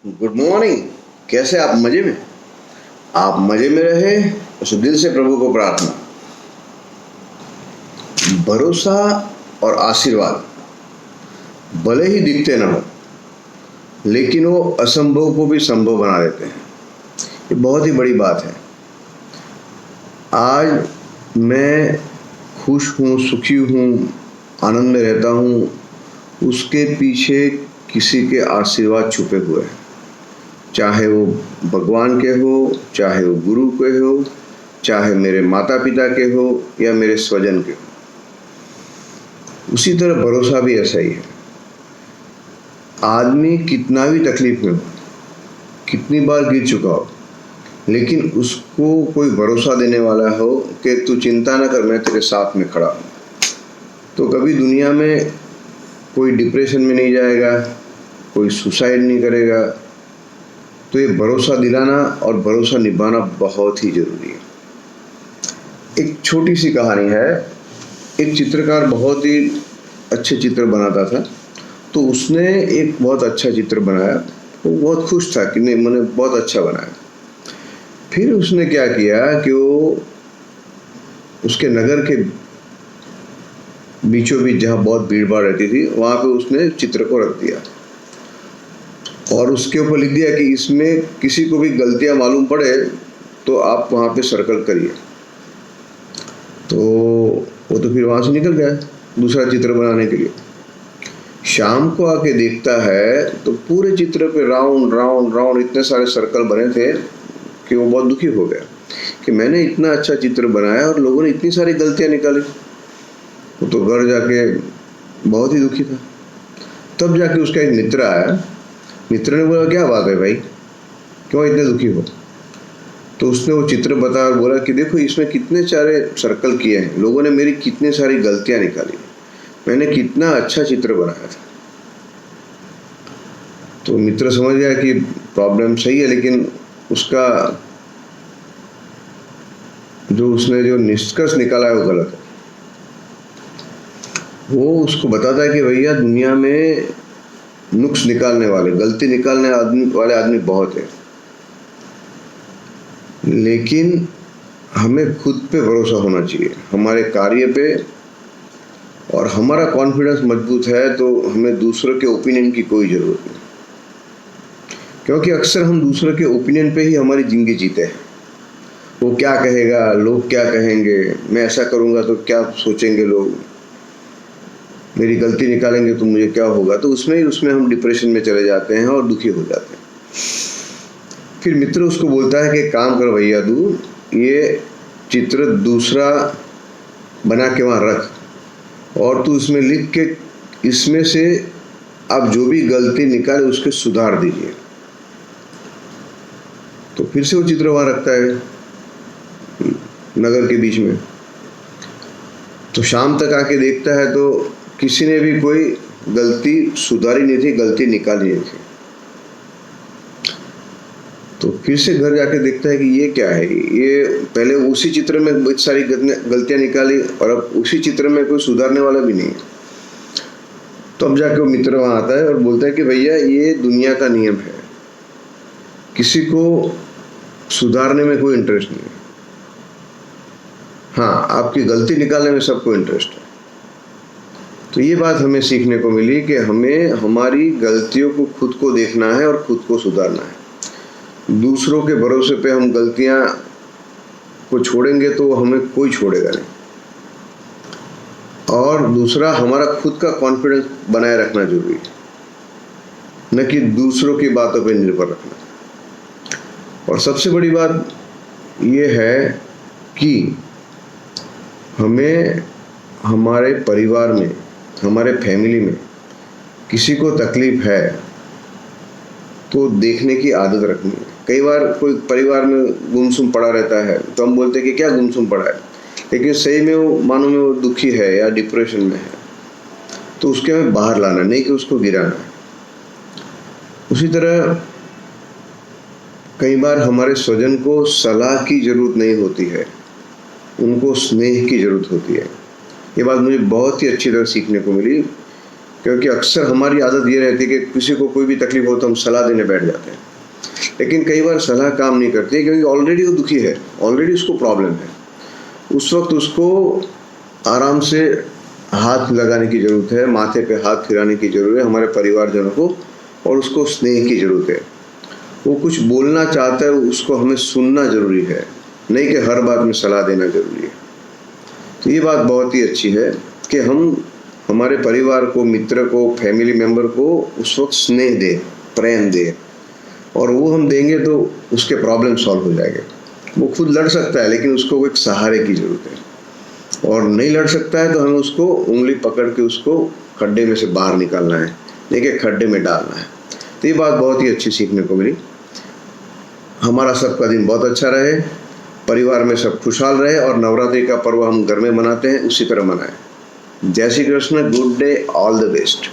Good morning. कैसे आप मजे में? आप मजे में रहे उस दिल से प्रभु को प्रार्थना। भरोसा और आशीर्वाद भले ही दिखते न हो, लेकिन वो असंभव को भी संभव बना देते हैं। ये बहुत ही बड़ी बात है। आज मैं खुश हूँ, सुखी हूँ, आनंद में रहता हूँ, उसके पीछे किसी के आशीर्वाद छुपे हुए हैं। चाहे वो भगवान के हो, चाहे वो गुरु के हो, चाहे मेरे माता पिता के हो या मेरे स्वजन के हो। उसी तरह भरोसा भी ऐसा ही है। आदमी कितना भी तकलीफ में हो, कितनी बार गिर चुका हो, लेकिन उसको कोई भरोसा देने वाला हो कि तू चिंता न कर, मैं तेरे साथ में खड़ा हूँ, तो कभी दुनिया में कोई डिप्रेशन में नहीं जाएगा, कोई सुसाइड नहीं करेगा। तो ये भरोसा दिलाना और भरोसा निभाना बहुत ही जरूरी है। एक छोटी सी कहानी है। एक चित्रकार बहुत ही अच्छे चित्र बनाता था, तो उसने एक बहुत अच्छा चित्र बनाया। वो बहुत खुश था कि नहीं, मैंने बहुत अच्छा बनाया। फिर उसने क्या किया कि वो उसके नगर के बीचों बीच जहाँ बहुत भीड़ भाड़ रहती थी, वहाँ पे उसने चित्र को रख दिया और उसके ऊपर लिख दिया कि इसमें किसी को भी गलतियां मालूम पड़े तो आप वहाँ पे सर्कल करिए। तो वो तो फिर वहाँ से निकल गया दूसरा चित्र बनाने के लिए। शाम को आके देखता है तो पूरे चित्र पे राउंड राउंड राउंड इतने सारे सर्कल बने थे कि वो बहुत दुखी हो गया कि मैंने इतना अच्छा चित्र बनाया और लोगों ने इतनी सारी गलतियां निकाली। वो तो घर जाके बहुत ही दुखी था। तब जाके उसका एक मित्र आया। मित्र ने बोला, क्या बात है भाई, क्यों इतने दुखी हो? तो उसने वो चित्र बताया और बोला कि देखो इसमें कितने सारे सर्कल किए हैं, लोगों ने मेरी कितनी सारी गलतियां निकाली, मैंने कितना अच्छा चित्र बनाया था। तो मित्र समझ गया कि प्रॉब्लम सही है, लेकिन उसका जो निष्कर्ष निकाला है वो गलत है। वो उसको बताता है कि भैया दुनिया में नुक्स निकालने वाले, गलती निकालने वाले आदमी बहुत है, लेकिन हमें खुद पे भरोसा होना चाहिए, हमारे कार्य पे। और हमारा कॉन्फिडेंस मजबूत है तो हमें दूसरों के ओपिनियन की कोई ज़रूरत नहीं, क्योंकि अक्सर हम दूसरों के ओपिनियन पे ही हमारी ज़िंदगी जीते हैं। वो क्या कहेगा, लोग क्या कहेंगे, मैं ऐसा करूँगा तो क्या सोचेंगे लोग, मेरी गलती निकालेंगे तो मुझे क्या होगा। तो उसमें हम डिप्रेशन में चले जाते हैं और दुखी हो जाते हैं। फिर मित्र उसको बोलता है कि काम कर भैया, तू ये चित्र दूसरा बना के वहाँ रख और तू इसमें लिख के इसमें से आप जो भी गलती निकाले उसके सुधार दीजिए। तो फिर से वो चित्र वहाँ रखता है नगर के बीच में। तो शाम तक आके देखता है तो किसी ने भी कोई गलती सुधारी नहीं थी, गलती निकाली नहीं थी। तो फिर से घर जाके देखता है कि ये क्या है, ये पहले उसी चित्र में बहुत सारी गलतियां निकाली और अब उसी चित्र में कोई सुधारने वाला भी नहीं है। तो अब जाके वो मित्र वहाँ आता है और बोलता है कि भैया ये दुनिया का नियम है, किसी को सुधारने में कोई इंटरेस्ट नहीं है। हाँ, आपकी गलती निकालने में सबको इंटरेस्ट है। तो ये बात हमें सीखने को मिली कि हमें हमारी गलतियों को खुद को देखना है और खुद को सुधारना है। दूसरों के भरोसे पे हम गलतियां को छोड़ेंगे तो हमें कोई छोड़ेगा नहीं। और दूसरा, हमारा खुद का कॉन्फिडेंस बनाए रखना जरूरी है, न कि दूसरों की बातों पे निर्भर रखना। और सबसे बड़ी बात ये है कि हमें हमारे परिवार में, हमारे फैमिली में किसी को तकलीफ है तो देखने की आदत रखनी है। कई बार कोई परिवार में गुमसुम पड़ा रहता है तो हम बोलते हैं कि क्या गुमसुम पड़ा है, लेकिन सही में वो मानो में वो दुखी है या डिप्रेशन में है, तो उसके हमें बाहर लाना, नहीं कि उसको गिराना है। उसी तरह कई बार हमारे स्वजन को सलाह की जरूरत नहीं होती है, उनको स्नेह की जरूरत होती है। ये बात मुझे बहुत ही अच्छी तरह सीखने को मिली क्योंकि अक्सर हमारी आदत ये रहती है कि किसी को कोई भी तकलीफ हो तो हम सलाह देने बैठ जाते हैं, लेकिन कई बार सलाह काम नहीं करती है, क्योंकि ऑलरेडी वो दुखी है, ऑलरेडी उसको प्रॉब्लम है। उस वक्त उसको आराम से हाथ लगाने की ज़रूरत है, माथे पे हाथ फिराने की ज़रूरत है हमारे परिवारजनों को, और उसको स्नेह की ज़रूरत है। वो कुछ बोलना चाहता है, उसको हमें सुनना ज़रूरी है, नहीं कि हर बात में सलाह देना ज़रूरी है। तो ये बात बहुत ही अच्छी है कि हम हमारे परिवार को, मित्र को, फैमिली मेम्बर को उस वक्त स्नेह दें, प्रेम दें, और वो हम देंगे तो उसके प्रॉब्लम सॉल्व हो जाएंगे। वो खुद लड़ सकता है, लेकिन उसको एक सहारे की ज़रूरत है, और नहीं लड़ सकता है तो हमें उसको उंगली पकड़ के उसको खड्डे में से बाहर निकालना है, नहीं कि खड्डे में डालना है। तो ये बात बहुत ही अच्छी सीखने को मिली। हमारा सबका दिन बहुत अच्छा रहे, परिवार में सब खुशहाल रहे, और नवरात्रि का पर्व हम घर में मनाते हैं उसी तरह मनाएं। जय Shri Krishna, good day, all the best.